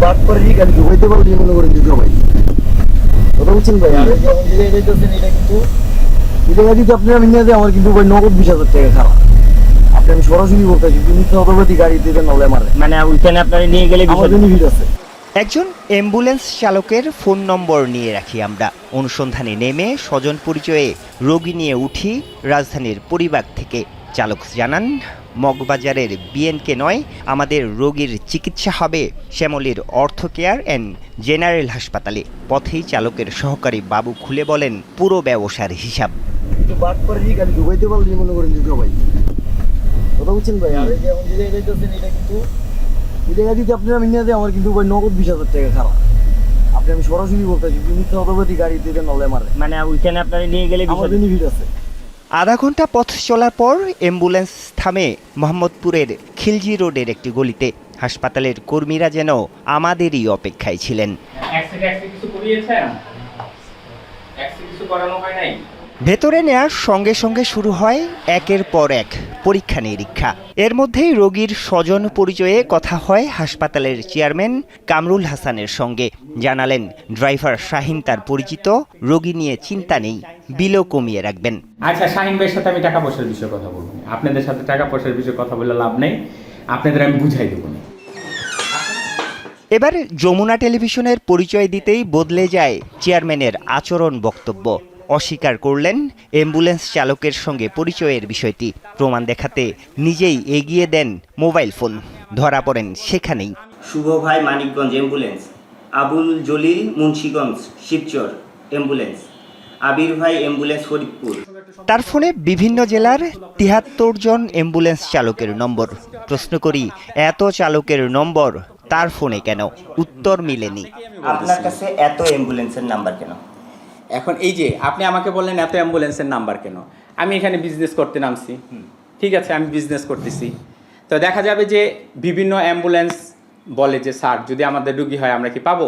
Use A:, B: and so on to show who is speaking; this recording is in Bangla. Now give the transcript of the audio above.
A: বাদ করে গাড়ি ঢুকাইতে পারলে মনে করেন দিতে ভাই কথা বুঝছেন ভাই এটা গাড়িতে আপনি আমি নিয়ে আমার কিন্তু ভাই নগদ 20,000 টাকা খারাপ আপনি আমি সরাসরি বলতেছি তুমি অতবাদী গাড়ি দিতে নলে মারে
B: মানে ওইখানে আপনারা নিয়ে গেলে
A: আমার জন্য ভিড় আছে।
C: একজন অ্যাম্বুলেন্স চালকের ফোন নম্বর নিয়ে রাখি আমরা। অনুসন্ধানে নেমে স্বজন পরিচয়ে রোগী নিয়ে উঠি রাজধানীর পরিবার থেকে। চালক জানান, মগবাজারের বিএনকে নয়, আমাদের রোগীর চিকিৎসা হবে শ্যামলীর অর্থ কেয়ার অ্যান্ড জেনারেল হাসপাতালে। পথেই চালকের সহকারী বাবু খুলে বলেন পুরো ব্যবসার হিসাব।
A: কিন্তু বাদ করে গাড়ি ঢুকাইতে পারলে মনে করেন দিতে ভাই কথা বুঝছেন ভাই এটা গাড়িতে আপনি আমি নিয়ে আমার কিন্তু ভাই নগদ 20,000 টাকা খারাপ আপনি আমি সরাসরি বলতেছি তুমি অতবাদী গাড়ি দিতে নলে মারে
B: মানে ওইখানে আপনারা নিয়ে গেলে
A: আমার জন্য ভিড় আছে।
C: আধা ঘন্টা পথ চলার পর অ্যাম্বুলেন্স থামে মোহাম্মদপুরের খিলজি রোডের একটি গলিতে। হাসপাতালের কর্মীরা যেন আমাদেরই অপেক্ষায় ছিলেন। ভেতরে নেয়ার সঙ্গে সঙ্গে শুরু হয় একের পর এক পরীক্ষা নিরীক্ষা। এর মধ্যেই রোগীর স্বজন পরিচয়ে কথা হয় হাসপাতালের চেয়ারম্যান কামরুল হাসানের সঙ্গে। জানালেন ড্রাইভার শাহিন তার পরিচিত, রোগী নিয়ে চিন্তা নেই, বিলও কমিয়ে রাখবেন।
D: আচ্ছা, শাহিন ভাইয়ের সাথে আমি টাকা পয়সার বিষয়ে কথা বলবো না। আপনাদের সাথে টাকা পয়সার বিষয়ে কথা বলে লাভ নেই, আপনাদের আমি বুঝাই দেবো না।
C: এবার যমুনা টেলিভিশনের পরিচয় দিতেই বদলে যায় চেয়ারম্যানের আচরণ বক্তব্য। অস্বীকার করলেন অ্যাম্বুলেন্স চালকের সঙ্গে পরিচয়ের বিষয়টি। প্রমাণ দেখাতে নিজেই এগিয়ে দেন মোবাইল ফোন। ধরা পড়েন সেখানেই।
B: শুভ ভাই মানিকগঞ্জ অ্যাম্বুলেন্স, আবুল জলিল মুন্সিগঞ্জ শিবচর অ্যাম্বুলেন্স, আবির ভাই অ্যাম্বুলেন্স ফরিদপুর।
C: তার ফোনে বিভিন্ন জেলার ৭৩ জন অ্যাম্বুলেন্স চালকের নম্বর। প্রশ্ন করি, এত চালকের নম্বর তার ফোনে কেন? উত্তর মিলেনি।
B: আপনার কাছে এত অ্যাম্বুলেন্সের নাম্বার কেন?
D: এখন এই যে আপনি আমাকে বললেন এত অ্যাম্বুলেন্সের নাম্বার কেন, আমি এখানে বিজনেস করতে নামছি, ঠিক আছে, আমি বিজনেস করতেছি। তো দেখা যাবে যে বিভিন্ন অ্যাম্বুলেন্স বলে যে স্যার যদি আমাদের রুগী হয় আমরা কি পাবো?